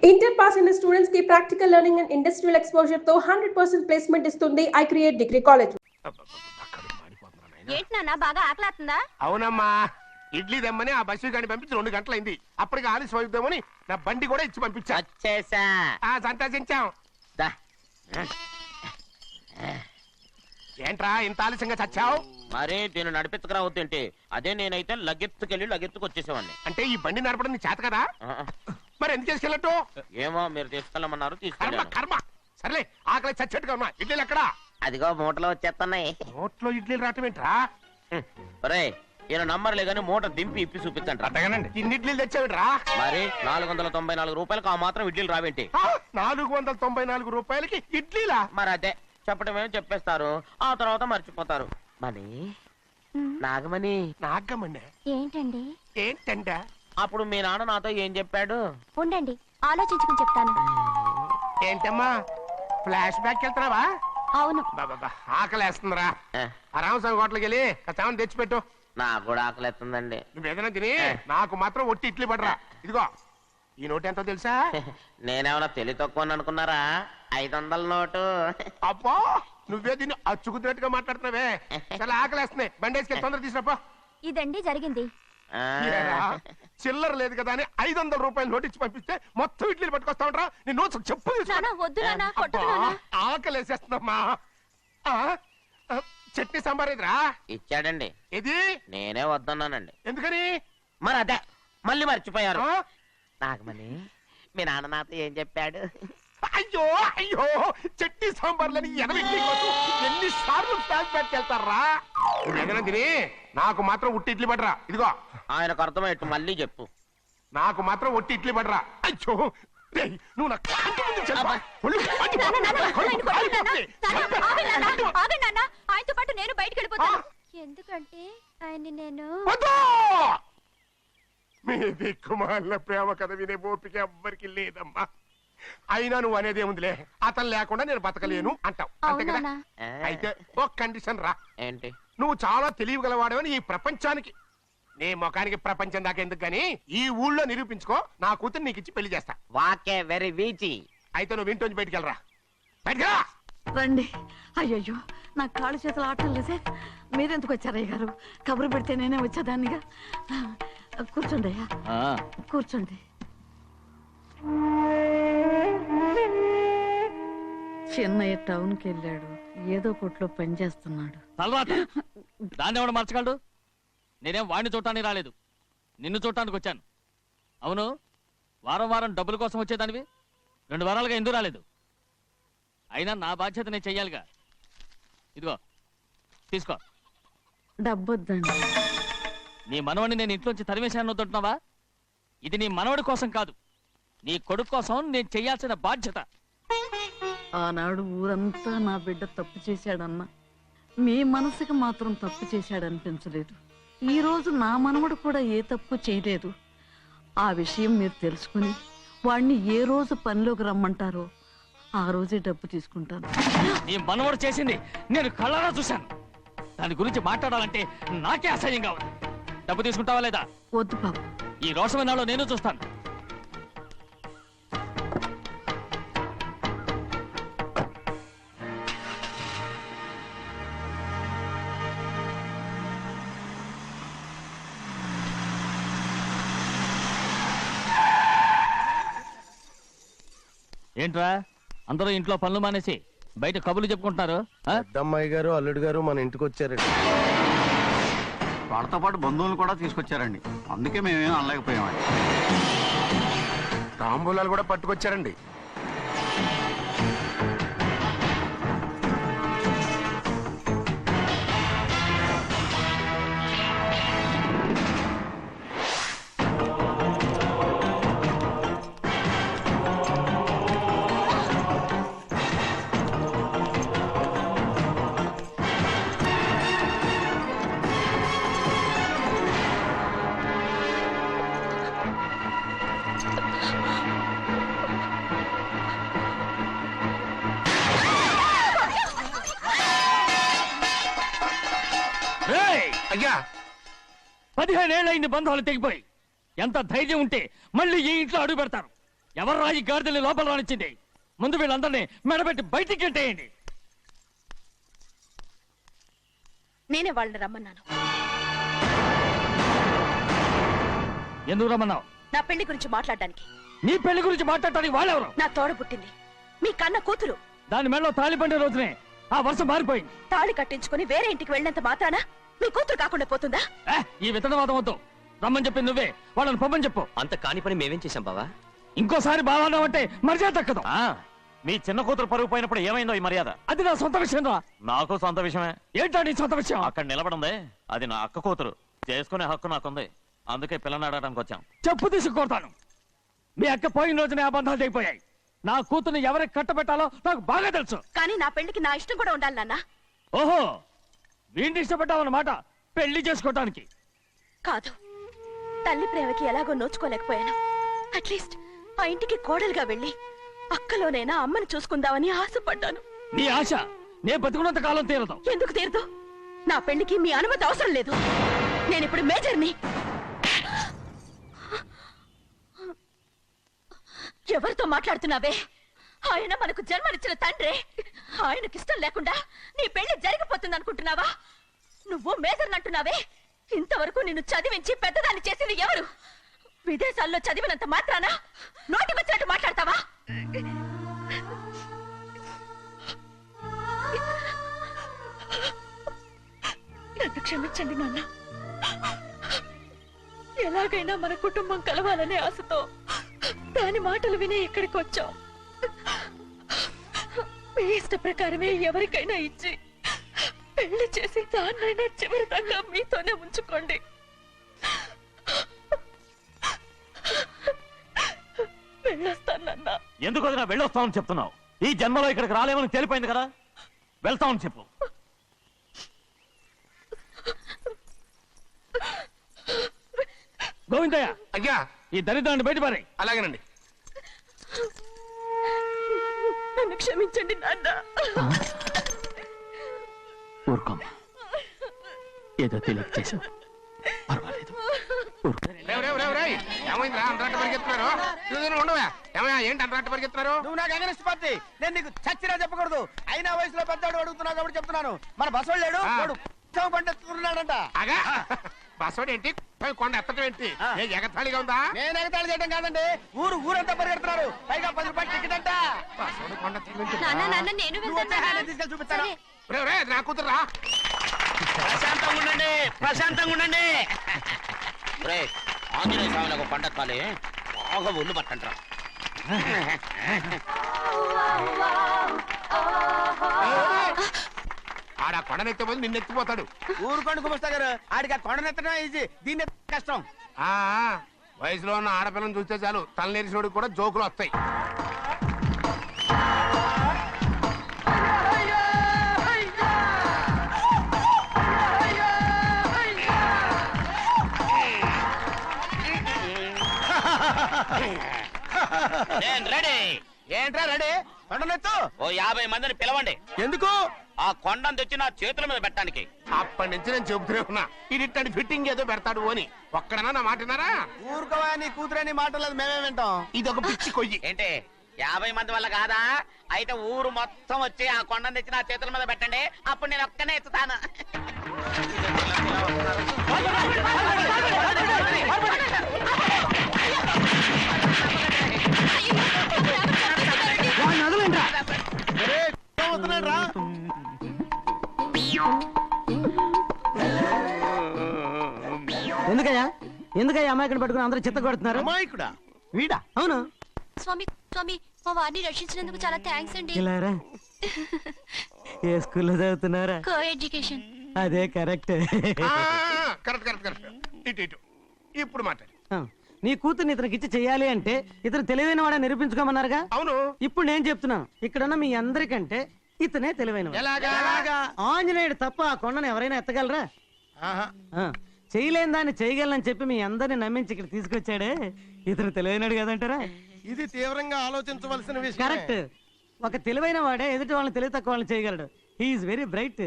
Inter pass in the students की practical learning and industrial exposure तो 100% placement ఇస్తుంది I create degree college. ఏంటి నాన్న బాగా ఆకలాతుందా? అవునమ్మా, ఇడ్లీ దమ్మని ఆ బస్సు గాని పంపించి 2 గంటలైంది. అప్పటికి ఆలస్యం అవుతామని నా బండి కూడా ఇచ్చి పంపించా. వచ్చేసా సంతోషించాం. ఏంట్రా ఇంత ఆలస్యంగా చచ్చావు? మరి దీన్ని నడిపెత్తుకురావద్దేంటి? అదే నేనైతే లగెత్తుకెళ్ళి లగెత్తుకు వచ్చేసేవాడిని. అంటే ఈ బండి నడపడం నీ చేత కదా? మరి ఎందుకు చేసుకెళ్ళట్టు? ఏమో మీరు తీసుకెళ్ళమన్నారు, కర్మ తీసుకెళ్ళాను. కర్మ. సర్లే, ఆకలి చచ్చేట్టుగా ఉన్నా. ఇడ్లీలు ఎక్కడా? అదిగో మూటలో వచ్చేస్తున్నాయి. నోట్లో ఇడ్లీలు రావటం ఏంట్రా? ఒరే ఈయన నంబర్లే గాని మూట దింపి ఇప్పి చూపించండి. అట్టగానండి. ఇన్ని ఇడ్లీలు తెచ్చావిడ్రా? మరి 494 రూపాయలకు ఆ మాత్రం ఇడ్లీలు రావేంటి? 494 రూపాయలకి ఇడ్లీలా? మరి అదే చెప్పడమేమో చెప్పేస్తారు, ఆ తర్వాత మర్చిపోతారు. మనీ నాగమణి నాగమ్మండి. ఏంటండి? ఏంటంట? అప్పుడు మీ నాన్న నాతో ఏం చెప్పాడు? ఉండండి ఆలోచించుకుని చెప్తాను. ఏంటమ్మా, ఫ్లాష్ బ్యాక్ వెళ్తున్నావా? అవును. బాబా ఆకలేస్తుందిరా. ఆ, ఆ రామస్వామి హోటల్కి వెళ్ళి కచ్చామని తెచ్చిపెట్టు. నాకు కూడా ఆకలిస్తుందండి. నువ్వేదైనా తిని నాకు మాత్రం ఒట్టి ఇడ్లీ పడరా. ఇదిగో ఈ నోటు ఎంతో తెలుసా? నేనేమన్నా తెలివి తక్కువ అనుకున్నారా? 500 నోటు. అబ్బో, నువ్వే దీన్ని అచ్చుకుతున్నట్టుగా మాట్లాడుతున్నావే. చాలా ఆకలేస్తున్నాయి. బండేసుకెళ్ళి తొందర తీసినప్పో. ఇదండి జరిగింది. ఆ, చిల్లర లేదు కదా అని 500 రూపాయలు నోటు ఇచ్చి పంపిస్తే మొత్తం ఇడ్లీలు పట్టుకొస్తా ఉంటా. నీ నోట్స్ చెప్పు. నాన్న వద్దు నాన్న, కొట్టకు నాన్న. ఆకలేసేస్తుందమ్మా. చట్నీ సాంబార్ ఇదిరా? ఇచ్చాడండి. ఇది నేనే వద్దన్నానండి. ఎందుకని? మరి అదే మళ్ళీ మర్చిపోయారు. ఆ? నాగమణి మీ నాన్న నాతో ఏం చెప్పాడు? అయ్యో అయ్యో, చట్నీ సాంబార్లని ఎన్ని సార్లు ఫ్లాష్ బ్యాక్ వెళ్తారా? నువ్వేదైనా తిని నాకు మాత్రం ఒట్టి ఇడ్లీ పడరా. ఇదిగో ఆయనకు అర్థమయ్యట్టు మళ్ళీ చెప్పు. నాకు మాత్రం ఒట్టి ఇడ్లీ పడరా. అయ్యో రేయ్, నువ్వు నా కంటి ముందు చెప్పా. ఒళ్ళు మండి నాన్న, నాన్న, కడుపు ఆయన కొట్టకు నాన్న. కాలిపోతుంది. నాన్న, ఆగండి నాన్న, ఆగండి నాన్న. ఆయనతో పాటు నేను బయటికి వెళ్ళిపోతాను. ఎందుకంటే ఆయన్ని నేను వద్దు! మీ దిక్కుమాల ప్రేమ కథ వినే ఓపిక ఎవ్వరికి లేదమ్మా. అయినా నువ్వు అనేది ఏముందిలే, అతను లేకుండా నేను బతకలేను అంటావు, అంతే కదా? అవునా? ఆ, అయితే ఒక కండిషన్ రా. ఏంటి? నువ్వు చాలా తెలియగలవాడవని ఈ ప్రపంచానికి, నీ ముఖానికి ప్రపంచం దాకా ఎందుకు గాని ఈ ఊళ్ళో నిరూపించుకో. నా కూతురు నీకు ఇచ్చి పెళ్లి చేస్తా. వాకే వెరీ వీచి. అయితే నువ్వు ఇంటి బయటికి వెళ్ళరా. బయటకెళ్ళా. రండి. అయ్యయ్యో నా కాళ్ళు చేతులు ఆటం లేదే. మీరెందుకు వచ్చారయ్య గారు? కబురు పెడితే నేనే వచ్చేదాన్నిగా. కూర్చోండి అయ్యా, కూర్చోండి. చిన్నయ్య టౌన్కి వెళ్ళాడు, ఏదో కొట్లో పని చేస్తున్నాడు. దాన్ని ఎవడు మర్చగలడు? నేనేం వాడిని చూడటానికి రాలేదు, నిన్ను చూడటానికి వచ్చాను. అవును, వారం వారం డబ్బుల కోసం వచ్చేదానివి 2 వారాలుగా ఎందుకు రాలేదు? అయినా నా బాధ్యత నేను చెయ్యాలిగా. ఇదిగో తీసుకో. డబ్బొద్దండి. నీ మనవడిని నేను ఇంట్లోంచి తరిమేశాను వద్దంటున్నావా? ఇది నీ మనవడి కోసం కాదు, నీ కొడుకు కోసం నేను చెయ్యాల్సిన బాధ్యత. ఆనాడు ఊరంతా నా బిడ్డ తప్పు చేశాడన్నా, మీ మనసుకి మాత్రం తప్పు చేశాడనిపించలేదు. ఈ రోజు నా మనవడు కూడా ఏ తప్పు చేయలేదు. ఆ విషయం మీరు తెలుసుకుని వాణ్ణి ఏ రోజు పనిలోకి రమ్మంటారో ఆ రోజే డబ్బు తీసుకుంటాను. నీ మనవడు చేసింది నేను కళ్ళారా చూశాను. దాని గురించి మాట్లాడాలంటే నాకే అసహ్యంగా ఉంది. డబ్బు తీసుకుంటావా లేదా? వద్దు బాబు. ఈ రోషమైనాలో నేను చూస్తాను. ఏంట్రా అందరూ ఇంట్లో పనులు మానేసి బయట కబుర్లు చెప్పుకుంటున్నారు? పెద్దమ్మాయి గారు అల్లుడు గారు మన ఇంటికి వచ్చారండి. వాళ్ళతో పాటు బంధువులు కూడా తీసుకొచ్చారండి, అందుకే మేమేం అనలేకపోయామండి. తాంబూలాలు కూడా పట్టుకొచ్చారండి. అయ్యా 15 ఏళ్ళైంది బంధాలు తెగిపోయి. ఎంత ధైర్యం ఉంటే మళ్ళీ ఈ ఇంట్లో అడుగు పెడతారు? ఎవరు రాయి గాడిదల్ని లోపల రానిచ్చింది? ముందు వీళ్ళందరినీ మెడబెట్టి బయటికి గెంటేయండి. నేనే వాళ్ళని రమ్మన్నాను. ఎందుకు రమ్మన్నావు? నా పెళ్లి గురించి మాట్లాడడానికి. నీ పెళ్లి గురించి మాట్లాడటానికి వాళ్ళెవరు? నా తోడ పుట్టింది, మీ కన్న కూతురు. దాని మెడలో తాళి పండే రోజునే ఆ వర్షం మారిపోయింది. తాళి కట్టించుకుని వేరే ఇంటికి వెళ్ళినంత మాత్రాన మీ కూతురు కాకుండా పోతుందా? ఈ విత్తనవాదం వద్దు. రమ్మని చెప్పి నువ్వే, వాళ్ళని పొమ్మని చెప్పు. అంత కాని పని మేమేం చేశాం బావా? ఇంకోసారి బాగున్నావంటే మర్యాద తక్కదు. మీ చిన్న కూతురు పరుగు పోయినప్పుడు ఏమైందో ఈ మర్యాద? అది నా సొంత విషయం రా. నాకు సొంత విషయమే. ఏంటా నీ సొంత విషయం? అక్కడ నిలబడిందే అది నా అక్క కూతురు. చేసుకునే హక్కు నాకుంది. అందుకే పిల్లని అడగడానికి వచ్చాం. చెప్పు తీసుకొడతాను. మీ అక్క పోయిన రోజునే అబద్ధాలు తెగిపోయాయి. నా కూతుర్ని ఎవరికి కట్టబెట్టాలో నాకు బాగా తెలుసు. కానీ నా పెళ్లికి నా ఇష్టం కూడా ఉండాలి నాన్న. ఓహో, వీడిని ఇష్టపడ్డావన్నమాట పెళ్లి చేసుకోవటానికి. కాదు, తల్లి ప్రేమకి ఎలాగో నోచుకోలేకపోయాను. అట్లీస్ట్ ఆ ఇంటికి కోడలుగా వెళ్ళి అక్కలోనైనా అమ్మని చూసుకుందామని ఆశపడ్డాను. నీ ఆశ నే బతుకున్నంత కాలం తీరదు. ఎందుకు తీరదు? నా పెళ్లికి మీ అనుమతి అవసరం లేదు. నేనిప్పుడు మేజర్ని. ఎవరితో మాట్లాడుతున్నావే? ఆయన మనకు జన్మనిచ్చిన తండ్రి. ఆయనకిష్టం లేకుండా నీ పెళ్లి జరిగిపోతుంది అనుకుంటున్నావా? నువ్వు మేజర్ అంటున్నావే. ఇంతవరకు నిన్ను చదివించి పెద్దదాన్ని చేసింది ఎవరు? విదేశాల్లో చదివినంత మాత్రాన నోటికి వచ్చినట్టు మాట్లాడతావా? నన్ను క్షమించండి నాన్న. ఎలాగైనా మన కుటుంబం కలవాలనే ఆశతో దాని మాటలు విని ఇక్కడికి వచ్చాం. మీ ఇష్ట ప్రకారమే ఎవరికైనా ఇచ్చి పెళ్లి చేసి దాన్నైనా చివరి దాకా మీతోనే ఉంచుకోండి. వెళ్ళొస్తానన్నా. ఎందుకు వదినా వెళ్ళొస్తామని చెప్తున్నావు? ఈ జన్మలో ఇక్కడికి రాలేమని తెలిపోయింది కదా. వెళ్తామని చెప్పు. గోవిందయ్య, అయ్యా ఈ దరిద్రాన్ని బయటపడి. అలాగేనండి. నన్ను క్షమించండి నాన్న. ఊరుకోమ్మా, ఏదో తెలియక చేసావు, పర్వాలేదు. ఏమైందిరా అంతరాట పరిగెత్తున్నారు? ఉండవా? ఏమయ్యా ఏంటి అంతరాట పరిగెత్తున్నారు? నువ్వు నాకు అగనిస్ట్ పార్టీ. నేను నీకు చచ్చినా చెప్పకూడదు. అయినా వయసులో పెద్దవాడు అడుగుతున్నావు కాబట్టి చెప్తున్నాను. మన బసవాడు లేడు, వాడు పండిస్తున్నాడంట. అగా బసవాడు ఏంటి? కొండ ఎత్తడం ఏంటి? ఎగతాళిగా ఉందా? నేను ఎగతాళి చేయడం కాదండి, ఊరంతా పరిగెడుతున్నారు. పైగా 10 రూపాయలు టికెట్ అంట. బసవాడు కొండ నేను తీసుకెళ్ళి చూపిస్తాను. నా కూతురా. ప్రశాంతంగా ఉండండి, ప్రశాంతంగా ఉండండి. ఆంజనేయ స్వామి ఒక పంట కాలే బాగా ఒళ్ళు పట్టంటారా. ఆడ కొండనెత్తే పోయి నిన్నెత్తిపోతాడు. ఊరుకోండి కుమస్తా గారు, ఆడికి ఆ కొండనెత్తడం ఈజీ, దీన్ని కష్టం. వయసులో ఉన్న ఆడపిల్లని చూస్తే చాలు తలనేరిసినోడికి కూడా జోకులు వస్తాయి. ఏంట్రా రెడీ? కొండనెత్తు. ఓ 50 మందిని పిలవండి. ఎందుకు? ఆ కొండను తెచ్చి నా చేతుల మీద పెట్టడానికి. అప్పటి నుంచి నేను చెబుతూనే ఉన్నా, ఇది ఫిట్టింగ్ ఏదో పెడతాడు అని. ఒక్కడనా నా మాటనారా? ఊరుకోవా, నీ కూతురని మాటలేదు, మేమే వింటాం. ఇది ఒక పిచ్చి కొయ్యి. ఏంటి 50 మంది వల్ల కాదా? అయితే ఊరు మొత్తం వచ్చి ఆ కొండను తెచ్చి నా చేతుల మీద పెట్టండి. అప్పుడు నేను ఒక్కనే ఎత్తుతాను. ఎందుకయ్యా అమాయకుడు పట్టుకుని అందరూ చిత్త కొడుతున్నారు? అమాయకుడా? వీడా? అవును. స్వామి స్వామి, మా వారిని రక్షించినందుకు చాలా థ్యాంక్స్ అండి. ఇలారా, ఏ స్కూల్లో చదువుతున్నారా? Co education. అదే కరెక్ట్. Correct correct correct. ఇటు ఇప్పుడు మాట్లాడు. నీ కూతుర్ని ఇతనికి ఇచ్చి చెయ్యాలి అంటే ఇతను తెలివైన వాడని నిరూపించుకోమన్నారుగా. అవును. ఇప్పుడు నేను చెప్తున్నాను, ఇక్కడున్న మీ అందరికంటే ఇతనే తెలివైన. ఆంజనేయుడు తప్ప ఆ కొండను ఎవరైనా ఎత్తగలరా? చేయలేని దాన్ని చేయగలనని చెప్పి మీ అందరిని నమ్మించి ఇక్కడ తీసుకొచ్చాడే, ఇతను తెలివైనడు కదంటారా? ఇది తీవ్రంగా ఆలోచించవలసిన విషయం. కరెక్ట్. ఒక తెలివైన వాడే ఎదుటి వాళ్ళని తెలివి తక్కువ వాళ్ళని చేయగలడు. He is very bright.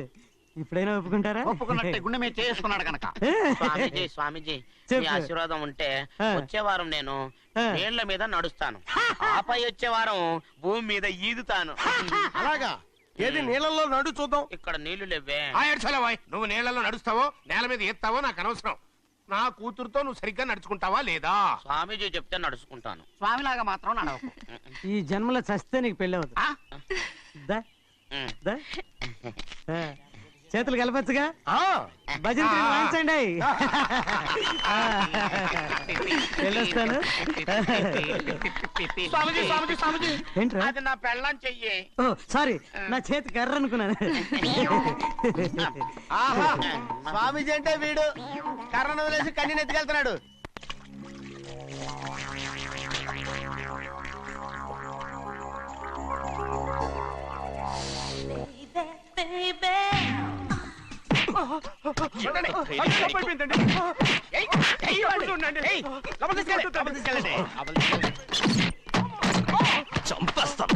ఇప్పుడైనా ఒప్పుకుంటారా? ఒప్పుకున్నట్టే గుండె మీద చేసుకున్నాడు కనుక. స్వామీజీ స్వామీజీ చెప్పు. మీ ఆశీర్వాదం ఉంటే ఆ. వచ్చే వారం నేను ఆ. నీళ్ల మీద నడుస్తాను, ఆపై వచ్చే వారం భూమి మీద ఈదుతాను. అలాగా ఏది నీళ్ళల్లో నడు చూద్దాం. ఇక్కడ నీళ్లు లేవే. ఏడ్చలేవాయ్, నువ్వు నీళ్లలో నడుస్తావో నేల మీద ఎత్తావో నాకు అనవసరం. నా కూతురుతో నువ్వు సరిగ్గా నడుచుకుంటావా లేదా? స్వామీజీ చెప్తే నడుచుకుంటాను. స్వామిలాగా మాత్రం నడవకు. ఈ జన్మలో చస్తే నీకు పెళ్ళి అవుతుంది. ఆ? దా, ఉమ్. దా. ఆ, చేతులు కలపచ్చుగా, ఆ, భజన తీరు వాయించండి. వెళ్ళొస్తాను. స్వామీజీ స్వామీజీ స్వామీజీ ఏంట్రా? అది నా పెళ్ళం చెయ్యి. ఓ సారీ, నా చేతి కర్ర అనుకున్నాను. ఆహా, స్వామీజీ అంటే వీడు కర్రను వదిలేసి కన్నీని ఎత్తుకెళ్తున్నాడు. చూడండి, అది తప్పైపోయిందండి. ఏయ్, ఏయ్, లోపలికి ఉండండి. ఏయ్, లోపలికి తీసుకెళ్ళండి, లోపలికి తీసుకెళ్ళండి. చంపేస్తాను.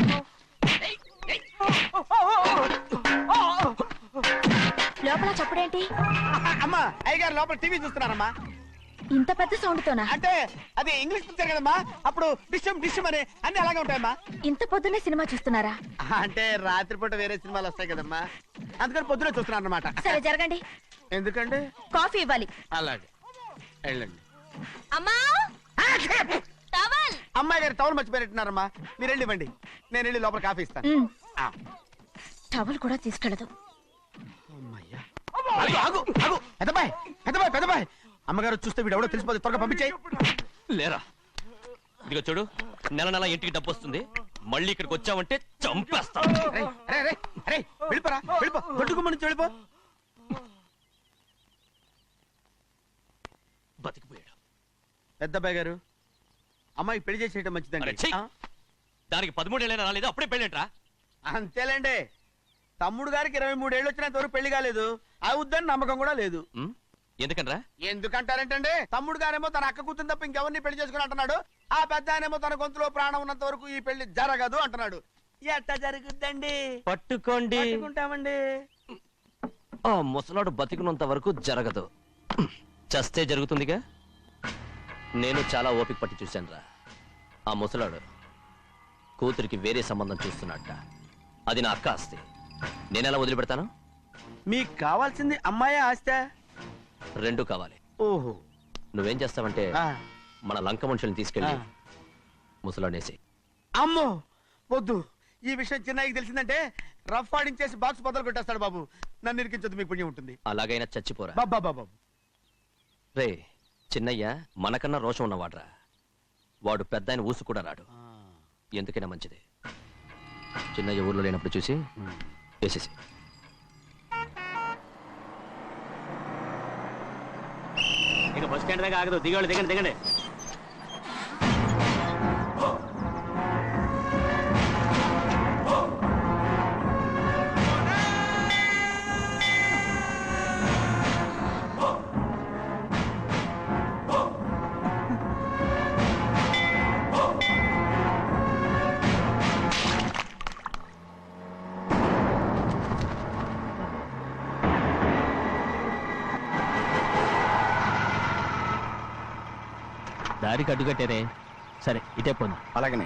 లోపల చప్పుడేంటి? అమ్మా అయ్యగారు లోపల టీవీ చూస్తున్నారమ్మా. ఇంత పెద్ద సౌండ్ తోనా? అంటే అది ఇంగ్లీష్ పిక్చర్ కదమ్మా, అప్పుడు డిషం డిషం అని అన్ని అలాగే ఉంటాయమ్మా. ఇంత పొద్దున్నే సినిమా చూస్తున్నారా? అంటే రాత్రిపూట వేరే సినిమాలు వస్తాయి కదమ్మా, అందుకని పొద్దునే చూస్తున్నాను అనమాట. సరే జరగండి, ఎందుకంటే కాఫీ ఇవ్వాలి. అలాగే వెళ్ళండి. అమ్మా టవల్. అమ్మాయి గారు టౌన్ మర్చిపోయినట్టున్నారమ్మా, మీరు వెళ్ళి ఇవ్వండి, నేను వెళ్ళి లోపల కాఫీ ఇస్తాను. ఆ. టవల్ కూడా తీసుకెళ్ళదు. అమ్మయ్యా. ఆగు, ఆగు, ఆగు. పెద్దబాయ్ పెద్దబాయ్ పెద్దబాయ్, అమ్మగారు చూస్తే వీడు ఎవడో తెలిసిపోతే త్వరగా పంపించాయి. లేరా, ఇదిగో చూడు, నెల నెల ఇంటికి డబ్బు వస్తుంది. మళ్ళీ ఇక్కడికి వచ్చావంటే చంపేస్తాను. వెళ్ళిపోరా, వెళ్ళిపో, దొడ్డుకుమ్మ నుంచి వెళ్ళిపో. బతికిపోయాడు. పెద్దబాయ్ గారు, అమ్మాయికి పెళ్లి చేసేయటం అరే, మంచిదండి. ఛీ! ఆ? దానికి 13 ఏళ్ళైనా రాలేదు, అప్పుడే పెళ్ళేట్రా? అంతేలేండి, తమ్ముడు గారికి 23 ఏళ్ళు వచ్చినంత వరకు పెళ్లి కాలేదు, అవుద్దని నమ్మకం కూడా లేదు. ఎందుకనరా? ఎందుకంటారేంటండి, తమ్ముడు గారేమో తన అక్క కూతురు తప్ప ఇంకెవరిని పెళ్లి చేసుకుని అంటున్నాడు, ఆ పెద్ద ఆయనేమో తన గొంతులో ప్రాణం ఉన్నంత వరకు ఈ పెళ్లి జరగదు అంటున్నాడు. ఎట్ట జరుగుద్దండి? పట్టుకోండి. పట్టుకుంటామండి. ఆ ముసలాడు బతికినంత వరకు జరగదు, చస్తే జరుగుతుందిగా. నేను చాలా ఓపిక పట్టి చూశానురా. ఆ ముసలాడు కూతురికి వేరే సంబంధం చూస్తున్నట్ట. అది నా అక్క ఆస్తి, నేనెలా వదిలిపెడతాను? మీకు కావాల్సింది అమ్మాయి ఆస్తా? రెండు కావాలి. ఓహో. నువ్వేం చేస్తావంటే ఆ. మన లంక మనుషుల్ని తీసుకెళ్ళి ఆ. ముసలాడేసి. అమ్మో వద్దు, ఈ విషయం చిన్నయ్యకి తెలిసిందంటే రఫ్ ఆడించేసి బాక్స్ బదులు కొట్టేస్తాడు బాబు. నన్ను ఇరికించొద్దు, మీకు పుణ్యం ఉంటుంది. అలాగైనా చచ్చిపోరా. బాబా బాబు. రే చిన్నయ్య మనకన్నా రోషం ఉన్నవాడ్రా. వాడు పెద్ద ఆయన ఊసు కూడా రాడు. ఎందుకైనా మంచిది, చిన్నయ్య ఊర్లో లేనప్పుడు చూసి వేసేసి. ఇక బస్ స్టాండ్ దగ్గర ఆగదు, దిగండి దిగండి దిగండి. దారికి అడ్డుకట్టారే. సరే ఇటే పోను. అలాగనే.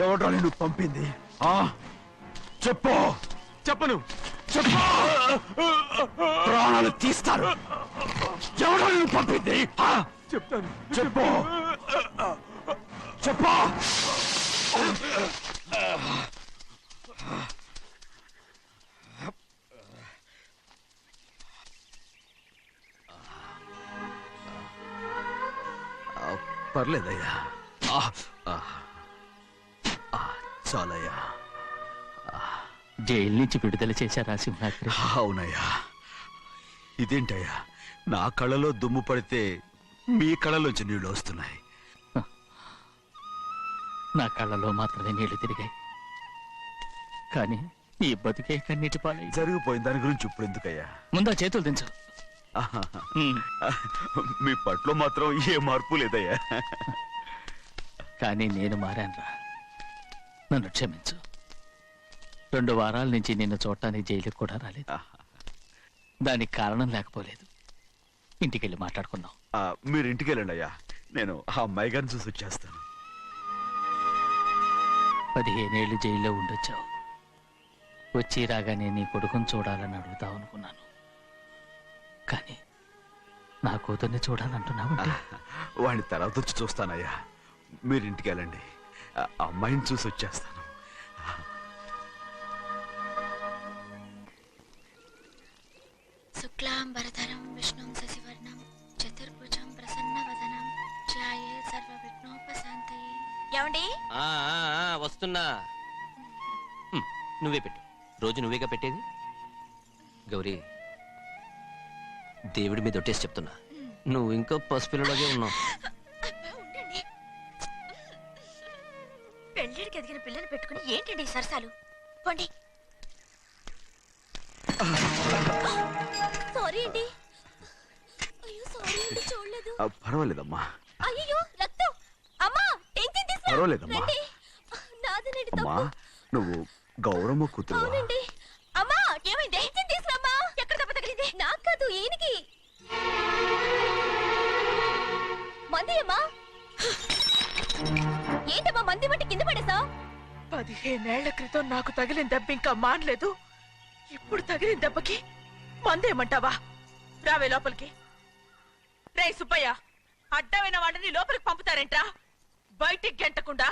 ఎవడో నిన్ను పంపింది? చెప్పు. చెప్పను. చెప్పు. ప్రాణాలు తీస్తారు. ఎవడో నిన్ను పంపింది? చెప్తాను. చెప్పు. చెప్పు. పర్లేదయ్యా. చాలయ్యా. జైలు నుంచి విడుదల చేశారా సింహాద్రి? అవునయ్యా. ఇదేంటయ్యా, నా కళ్ళలో దుమ్ము పడితే మీ కళ్ళలోంచి నీళ్లు వస్తున్నాయి. నా కళ్ళలో మాత్రమే నీళ్లు తిరిగాయి, కానీ ఈ బతుకే కన్నీటి పాలై. జరిగిపోయిన దాని గురించి ఇప్పుడు ఎందుకయ్యా? ముందా చేతులు దించు. మీ పట్లో మాత్రం ఏ మార్పు లేదయ్యా. కానీ నేను మారానురా, నన్ను క్షమించు. 2 వారాల నుంచి నిన్ను చూడటానికి జైలుకి కూడా రాలేదు. దానికి కారణం లేకపోలేదు. ఇంటికెళ్ళి మాట్లాడుకున్నాం. మీరు ఇంటికి వెళ్ళండి అయ్యా, నేను ఆ అమ్మాయి గారిని చూసి వచ్చేస్తాను. 15 ఏళ్ళు జైల్లో ఉండొచ్చావు. వచ్చి రాగానే నీ కొడుకుని చూడాలని అడుగుతావు అనుకున్నాను, కానీ నా కూతుర్ని చూడాలంటున్నావంటే. వాడిని తర్వాత వచ్చి చూస్తానయ్యా, మీరు ఇంటికి వెళ్ళండి. అమ్మాయిని చూసి వచ్చేస్తాను. శుక్లాంబరధరం విష్ణుం శశివర్ణం చతుర్భుజం ప్రసన్నవదనం ధ్యాయే సర్వవిఘ్నోపశాంతయే. ఏమండి? వస్తున్నా. నువ్వే పెట్టు. రోజు నువ్వేగా పెట్టేది. గౌరీ, దేవుడి మీద ఒట్టేసి చెప్తున్నా, నువ్వు ఇంకా పసిపిల్లలాగే ఉన్నావు. పెళ్ళిడికి ఎదిగిన పిల్లని పెట్టుకుని ఏంటండి ఈ సరసాలు? పోండి. సారీ అండి. అయ్యో సారీ అండి, చూడలేదు. పర్వాలేదమ్మా. అయ్యో రక్తం. అమ్మా టెన్షన్ తీసుకో. పర్వాలేదమ్మా. నాదనండి అమ్మా, తప్పు. నువ్వు గౌరమ్మ కూతురు. అవునండి. అమ్మా ఏమైంది? టెన్షన్ తీసుకురామ్మా. ఎక్కడ దెబ్బ తగిలింది? నాకు కాదు, ఈయనకి. మంది అమ్మా. ఏంటమ్మా మంది బట్టి కింద పడేసా? 15 ఏళ్ల క్రితం నాకు తగిలిన దెబ్బ ఇంకా మానలేదు. ఇప్పుడు తగిలిన దెబ్బకి మందేమంటావా? రావే లోపలికి. రే సుబ్బయ్య, అడ్డమైన వాడిని లోపలికి పంపుతారేంట్రా? బయటికి గెంటకుండా.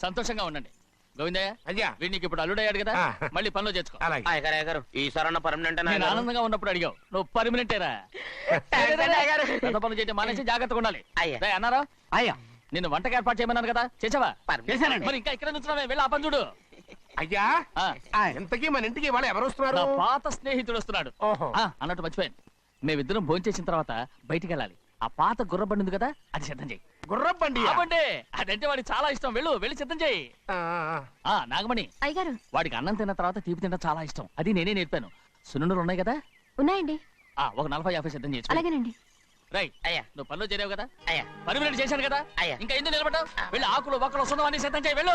సంతోషంగా ఉండండి. గోవిందయ్య, అయ్యా, వీడికి ఇప్పుడు అల్లుడయ్యాడు కదా, మళ్ళీ పనిలో చేర్చుకో. ఈసారన్నా పర్మనెంట్. నేను ఆనందంగా ఉన్నప్పుడు అడిగావు, నువ్వు పర్మనెంటేరా. పెద్ద పనులు చేయడం మానేసి జాగ్రత్తగా ఉండాలి. అన్నారా? అయ్యా, నిన్ను వంటకి ఏర్పాటు చేయమన్నాను కదా, చేసావా? మరి ఇంకా ఇక్కడ నుంచున్నావే, వెళ్ళి ఆ పని చూడు. అయ్యా, ఇంతకీ మన ఇంటికి వాళ్ళు ఎవరు వస్తున్నారు? నా పాత స్నేహితుడు వస్తున్నాడు. అన్నట్టు మర్చిపోయాను, మేమిద్దరం భోంచేసిన తర్వాత బయటికి వెళ్ళాలి. ఆ పాత గుర్రబండి ఉంది కదా, అది సిద్ధం చేయి. గుర్రబండి? అదంటే వాడికి చాలా ఇష్టం. వెళ్ళి సిద్ధం చేయి. నాగమణి, అయ్యగారు, వాడికి అన్నం తిన్న తర్వాత తీపి తినడం చాలా ఇష్టం. అది నేనే నేర్పాను. సున్నుండలు ఉన్నాయి కదా? ఉన్నాయండి. ఒక 40-50 సిద్ధం చేసి. అలాగేనండి. రై అయ్యా, నువ్వు పనిలో చేరావు కదా, అయ్యా పర్మనెంట్ చేశాను కదా, ఇంకా ఎందుకు నిలబడ్డావు? వెళ్ళి ఆకులు ఒక్కలు వస్తుందో అన్ని సిద్ధం చేయి. వెళ్ళు.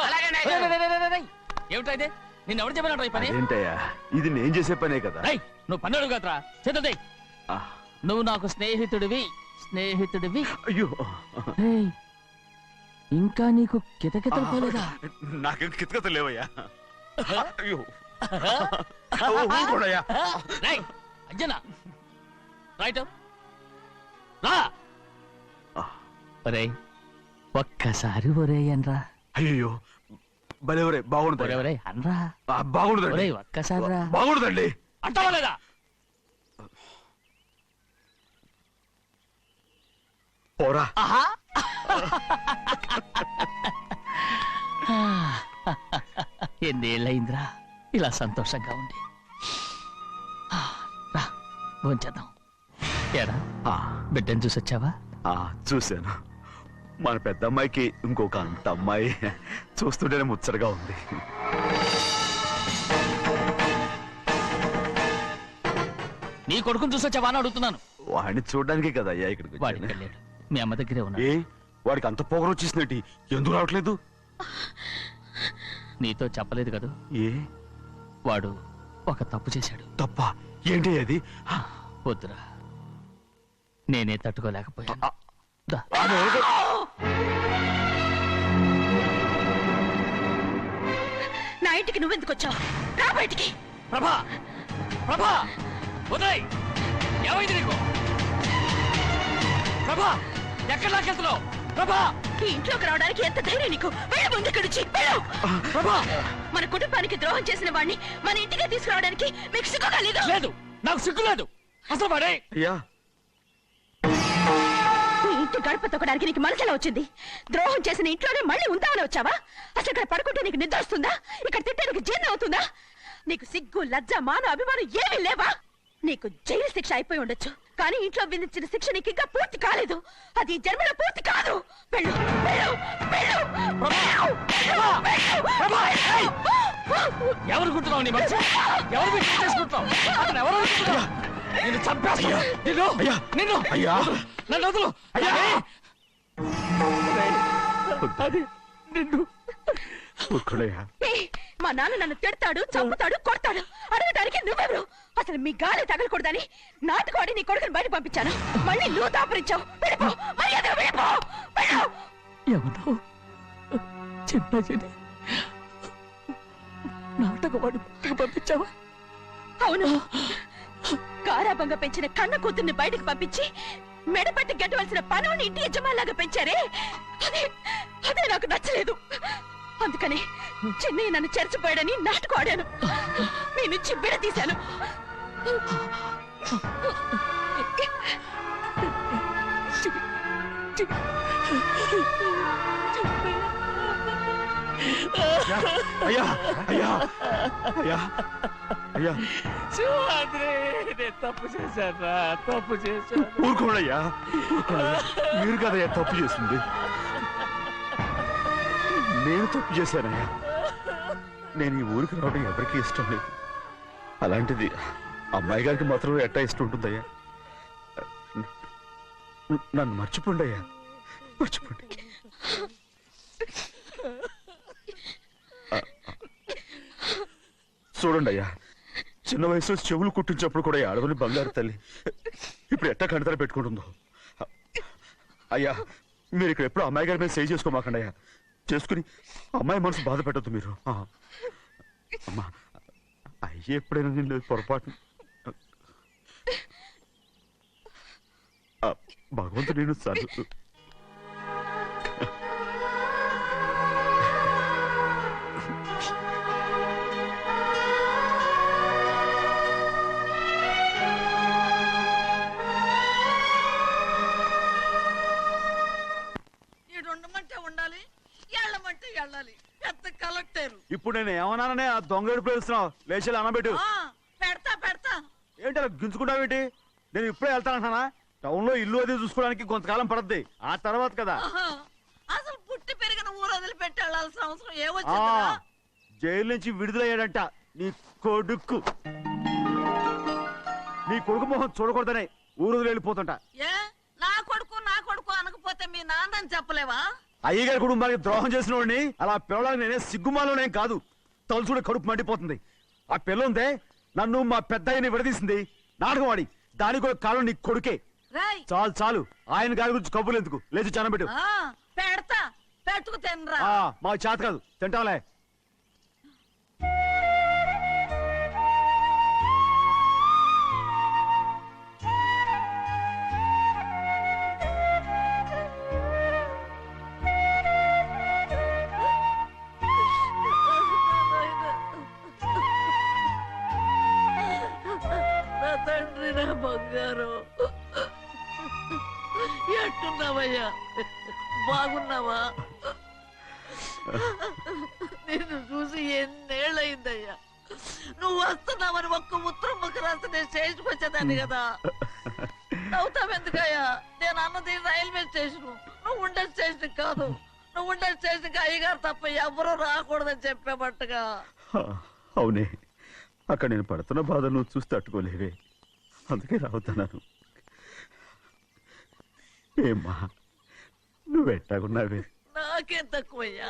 ఏమిటా ఇది? నిన్ను ఎవరు చెప్పినట్టు ఈ పని? ఏంటయ్యా, ఇది నేను చేసే పనే కదా. రై, నువ్వు పన్నుడు కదరా, సిద్ధం చేయి. నువ్వు నాకు స్నేహితుడివి. అయ్యో, ఇంకా నీకు కితకితలు పోలేదా? నాకేం కితకితలు లేవయ్యా. అయ్యో, అంజనా రైట్ రా. ఒరే ఒక్కసారి ఒరే అనరా. అయ్యో, భలే ఒరే, బాగుంటుంది. ఒరే అనరా. బాగుండదండి. ఒక్కసారి రా. బాగుండదండి. అంటావా లేదా? పోరా. ఎన్నేళ్ళయిందిరా ఇలా సంతోషంగా ఉండి. రా భోంచేద్దాం. ఏరా బిడ్డను చూసొచ్చావా? చూశాను. మన పెద్ద అమ్మాయికి ఇంకొక అంత అమ్మాయి. చూస్తుంటేనే ముచ్చటగా ఉంది. నీ కొడుకుని చూసొచ్చావా అని అడుగుతున్నాను. వాడిని చూడడానికి కదా అయ్యా ఇక్కడికి. వాడికి వెళ్ళాడు, మీ అమ్మ దగ్గరే ఉన్నాడు. వాడికి అంత పొగరు వచ్చేసినట్టు ఎందుకు రావట్లేదు? నీతో చెప్పలేదు కదా. ఏ వాడు ఒక తప్పు చేశాడు. తప్ప ఏంటి అది? వద్దురా, నేనే తట్టుకోలేకపోయాను. దా. నా ఇంటికి నువ్వెందుకు వచ్చావు? రా బయటికి. ప్రభా, ప్రభా, వదిలేయ్. ఏమైంది నీకు? ప్రభా, ఎక్కడ లాకెళ్తున్నావు? ప్రభా, ఈ ఇంట్లోకి రావడానికి ఎంత ధైర్యం నీకు? వెళ్ళు ముందు ఇక్కడి నుంచి, వెళ్ళు. ప్రభా, మన కుటుంబానికి ద్రోహం చేసిన వాడిని మన ఇంటికి తీసుకురావడానికి మీకు సిగ్గుగా లేదు? లేదు, నాకు సిగ్గు లేదు. అసలు వాడే. అయ్యా, ఈ ఇంటి గడప తొక్కడానికి నీకు మనసులా వచ్చింది? ద్రోహం చేసిన ఇంట్లోనే మళ్ళీ ఉందామని వచ్చావా? అసలు ఇక్కడ పడుకుంటే నీకు నిద్ర వస్తుందా? ఇక్కడ తింటే నీకు జీర్ణం అవుతుందా? నీకు సిగ్గు, లజ్జ, మాన, అభిమానం ఏమీ లేవా? నీకు జైలు శిక్ష అయిపోయి ఉండొచ్చు, కానీ ఇంట్లో విధించిన శిక్ష నీకు ఇంకా పూర్తి కాలేదు. అది జన్మలో పూర్తి కాదు. వెళ్ళు, వెళ్ళు, వెళ్ళు, ఎవరు కుంటున్నావు? నీ మనసు ఎవరు చేసుకుంటున్నావు? అతను ఎవరు అనుకుంటున్నావు? నిన్ను చంపేస్తా. నిన్ను అయ్యా, నన్ను వదులు. అది నిన్ను. మా నాన్న నన్ను తిడతాడు, చంపుతాడు, కొడతాడు. అడగడానికి నువ్వెవరు? అసలు మీ గాలి తగలకూడదని నాటుకోడి నీ కొడుకుని బయట పంపించాను. మళ్ళీ నువ్వు దాపరించావు. వెళ్ళిపో, మర్యాదగా వెళ్ళిపో, వెళ్ళు. ఎవరు చిన్న నాటకవాడు పంపించావా? అవును, గారాబంగా పెంచిన కన్న కూతుర్ని బయటకు పంపించి మెడపట్టి గెట్టవలసిన పనుని ఇంటి యజమానిలాగా పెంచారే, అదే నాకు నచ్చలేదు. అందుకని చిన్నయ్య నన్ను చెరచిపోయాడని నాటకం ఆడాను. మీ నుంచి విడదీశాను. అయ్యా, అయ్యా, అయ్యా, అయ్యా, నేను తప్పు చేశాను, తప్పు చేశాను. ఊరుకోడయ్యా, మీరు కదయ్యా తప్పు చేసింది. నేను తప్పు చేశానయ్యా. నేను ఈ ఊరికి రావడం ఎవరికి ఇష్టం లేదు. అలాంటిది అమ్మాయి గారికి మాత్రం ఎట్టా ఇష్టం ఉంటుందయ్యా. నన్ను మర్చిపోండి అయ్యా, మర్చిపోండి. చూడండి అయ్యా, చిన్న వయసులో చెవులు కుట్టించినప్పుడు కూడా ఆడవని బంగారు తల్లి ఇప్పుడు ఎట్టా కంటతర పెట్టుకుంటుందో. అయ్యా, మీరు ఇక్కడ ఎప్పుడు అమ్మాయి గారి మీద సేవ్ చేసుకోమాకండి అయ్యా. చేసుకుని అమ్మాయి మనసు బాధ పెట్టద్దు మీరు. అమ్మా, అయ్యే ఎప్పుడైనా నిన్ను పొరపాటు భగవంతుడు నేను సర్దు. ఉండాలి, ఎళ్ళమంటే వెళ్ళాలి. పెద్ద కలెక్టర్. ఇప్పుడు నేను ఏమన్నాననే ఆ దొంగ ఎడుపు వేస్తున్నావు? లేచి అనబెట్టు. పెడతా పెడతా. ఏంటి అలా గించుకుంటావేంటి? నేను ఇప్పుడే వెళ్తానంటానా? టౌన్ లో ఇల్లు అది చూసుకోవడానికి కొంతకాలం పడద్ది, ఆ తర్వాత కదా. అసలు పుట్టి పెరిగిన ఊరు వదిలిపెట్టి వెళ్ళాల్సిన అవసరం ఏమొచ్చిందా? జైలు నుంచి విడుదలయ్యాడంట నీ కొడుకు. నీ కొడుకు మొహం చూడకూడదనే ఊరు వదిలి వెళ్ళిపోతుంటా. ఏ నా కొడుకు నా కొడుకు అనకపోతే మీ నాన్నని చెప్పలేవా? అయ్యగారి కుటుంబానికి ద్రోహం చేసిన వాడిని అలా పిల్లడానికి నేనే సిగ్గుమాలోనేం కాదు. తలుచుకుంటే కడుపు మండిపోతుంది. ఆ పిల్ల ఉందే నన్ను మా పెద్దయ్యని విడదీసింది, నాటకవాడి. దానికి కూడా కాలం నీ కొడుకే. చాలు చాలు, ఆయన గారి గురించి కబుర్లు ఎందుకు? లేచి చనబెట్టు. పెడతా, పెట్టుకు తినరా. మా చేత కాదు, తింటాంలే. బంగారు, ఎట్టున్నావయ్యా? బాగున్నావా? నిన్ను చూసి ఎన్నేళ్ళయిందయ్యా. నువ్వు వస్తున్నావని ఒక్క ఉత్తరం ముక్క రాస్తే నేను స్టేషన్కి వచ్చేదాన్ని కదా. నవ్వుతావెందుకయ్యా? నేను అన్నది రైల్వే స్టేషన్, నువ్వు ఉండే స్టేషన్ కాదు. నువ్వు ఉండే స్టేషన్కి అయ్యగారు తప్ప ఎవరూ రాకూడదని చెప్పేమట్టుగా. అవునే, అక్కడ నేను పడుతున్న బాధ నువ్వు చూసి తట్టుకోలేవే, అందుకే రావుతున్నాను. ఏమ్మా, నువ్వెట్టాగున్నావే? నాకేం తక్కువయ్యా,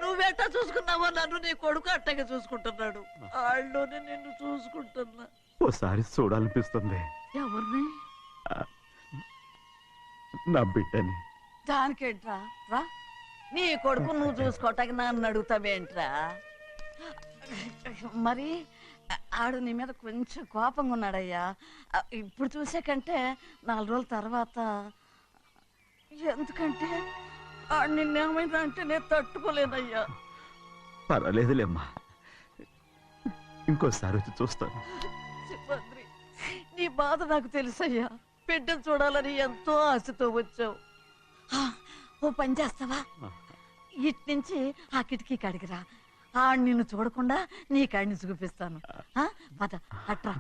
నువ్వెట్టా చూసుకున్నావో నన్ను నీ కొడుకు అట్టగా చూసుకుంటున్నాడు. వాళ్ళలోనే నిన్ను చూసుకుంటున్నా. ఓసారి చూడాలనిపిస్తుంది. ఎవరిని? నా బిడ్డని. దానికేంట్రా? రా, నీ కొడుకు నువ్వు చూసుకోవటానికి నన్ను అడుగుతావేంట్రా? మరి ఆడు నీ మీద కొంచెం కోపంగా ఉన్నాడయ్యా. ఇప్పుడు చూసే కంటే 4 రోజుల తర్వాత. ఎందుకంటే ఆడు నిన్నేమైనా అంటే నేను తట్టుకోలేనయ్యా. పర్వాలేదులేమ్మా, ఇంకోసారి వచ్చి చూస్తాను. సింహాద్రి, నీ బాధ నాకు తెలుసయ్యా. బిడ్డను చూడాలని ఎంతో ఆశతో వచ్చావు. ఓ పని చేస్తావా? ఇటు నుంచి ఆ కిటికీ కాడికిరా. ఆడు నిన్ను చూడకుండా నీ కాడిని చూపిస్తాను. పద అట్రా.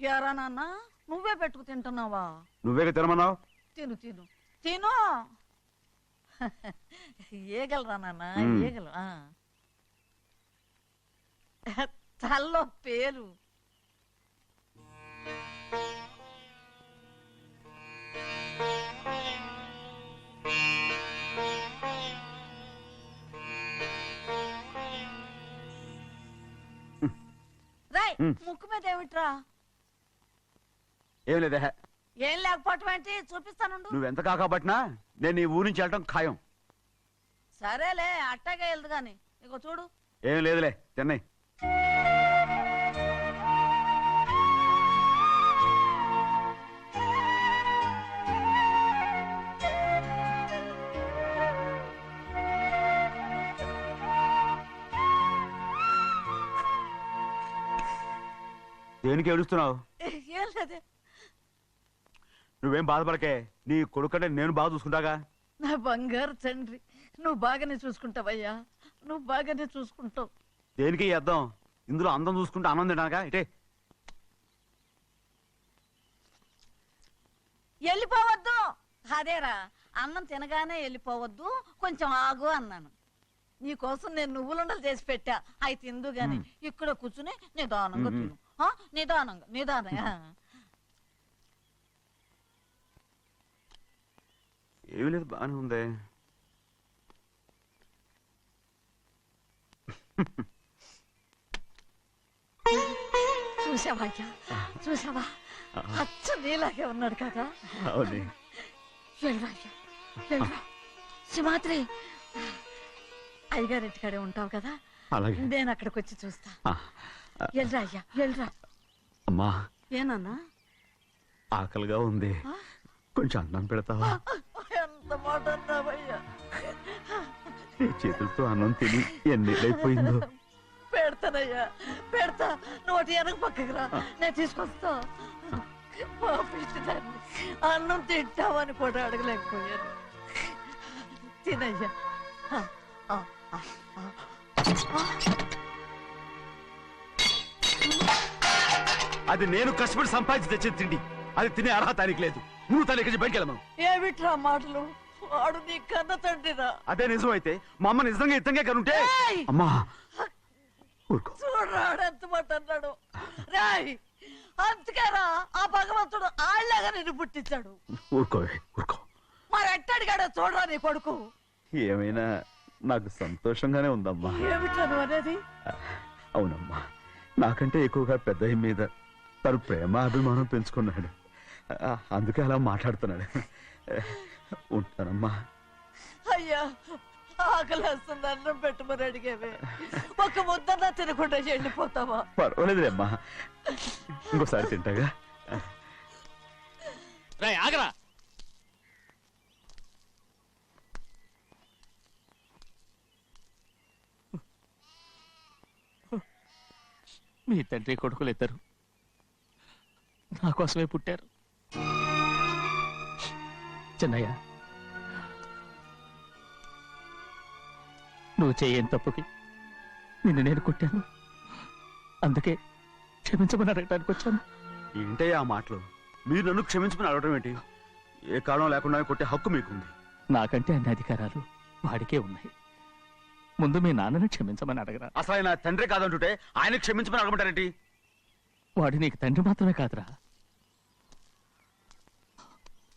యారా నాన్న, నువ్వే పెట్టుకు తింటున్నావా? నువ్వే తినమన్నావు. తిను తిను తిను. ఏగలరా నాన్న, ఏగలు. తల్లో పేరు. రాయ్, ముక్కు మీద ఏమిట్రా? ఏం లేదే. ఏం లేకపోవటం ఏంటి? చూపిస్తాను. నువ్వెంత కాకబట్టినా నేను ఈ ఊరి నుంచి వెళ్ళటం ఖాయం. సరేలే, అట్టాగే వెళ్దు గాని. ఇగో చూడు. ఏం లేదులే, తిన్నాయి. దేనికి ఏడుస్తున్నావు? ఏం లేదే. నువ్వేం బాధపడకే, నీ కొడుకంటే నేను బాగా చూసుకుంటాగా. నా బంగారు తండ్రి, నువ్వు బాగానే చూసుకుంటావయ్యా. నువ్వు బాగానే చూసుకుంటావు. దేనికి ఈ అద్దం? ఇందులో అందం చూసుకుంటే ఆనందం తినాగా. ఇటే వెళ్ళిపోవద్దు. అదేరా, అన్నం తినగానే వెళ్ళిపోవద్దు, కొంచెం ఆగు అన్నాను. నీకోసం నేను నువ్వులుండలు చేసి పెట్టా. అవి తిందు గాని ఇక్కడ కూర్చుని నిదానంగా తిను. నిదానంగా నిదానంగా. ఏమీ లేదు, బాగానే ఉంది. చూసావా అయ్యా, చూసావా? అచ్చ నీలాగే ఉన్నాడు కదా. అవును. వెళ్ళరా అయ్యా, వెళ్ళరా. సింహాద్రి, అయ్యగారింటికాడే ఉంటావు కదా. అలాగే. నేను అక్కడికి వచ్చి చూస్తా. వెళ్ళరా అయ్యా, వెళ్ళరా. అమ్మా, ఏనన్నా? ఆకలిగా ఉంది, కొంచెం అన్నం పెడతావా? ఎంత మాట అన్నావయ్యా. నీ చేతులతో అన్నం తిని ఎన్నిళ్ళైపోయిందో. పెడతానయ్యా, పెడతా. నోటి వెనక పక్కకి రా, నేను తీసుకొస్తా. అన్నం తింటావని కూడా అడగలేకపోయాను. తినయ్యా. అది నేను కష్టపడి సంపాదించి తెచ్చి తిండి. అది తినే అర్హత ఆయనకి లేదు. నువ్వు తన ఇక్కడి బయటికి వెళ్ళమను. ఏమిట్రా మాటలు? వాడు నీ కన్న తండ్రిరా. అదే నిజం అయితే మా అమ్మ నిజంగా ఇతంగా కనుంటే. అమ్మా చూడరాడు ఎంత మాట అన్నాడు. రాయ్, అందుకేరా ఆ భగవంతుడు ఆళ్ళగా నిన్ను పుట్టించాడు. ఊరుకోవే, ఊరుకో. మరి ఎట్టడిగాడో చూడరా నీ కొడుకు. ఏమైనా నాకు సంతోషంగానే ఉందమ్మా. ఏమిట్రా నువ్వు అనేది? అవునమ్మా, నాకంటే ఎక్కువగా పెద్ద మీద తను ప్రేమ అభిమానం పెంచుకున్నాడు. అందుకే అలా మాట్లాడుతున్నాడు. ఉంటానమ్మా. అయ్యా, ఆకలేస్తుంది, అన్నం పెట్టమని అడిగేవే. ఒక ముద్దన్నా తినకుండా వెళ్ళిపోతావా? పర్వాలేదులేమ్మా, ఇంకోసారి తింటాగా. ఆగరా. మీ తండ్రి కొడుకులు ఇద్దరు నా కోసమే పుట్టారు. చిన్నయ్య, నువ్వు చేయని తప్పుకి నిన్ను నేను కొట్టాను. అందుకే క్షమించమని అడగడానికి వచ్చాను. ఏంటే ఆ మాటలు? మీరు నన్ను క్షమించమని అడగడం ఏంటి? ఏ కారణం లేకుండా కొట్టే హక్కు మీకుంది. నాకంటే అన్ని అధికారాలు వాడికే ఉన్నాయి. ముందు మీ నాన్నని క్షమించమని అడగరా. అసలు ఆయన తండ్రి కాదంటుంటే ఆయన క్షమించమని అడగమంటారేంటి? వాడు నీకు తండ్రి మాత్రమే కాదురా,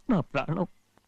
నా ప్రాణం.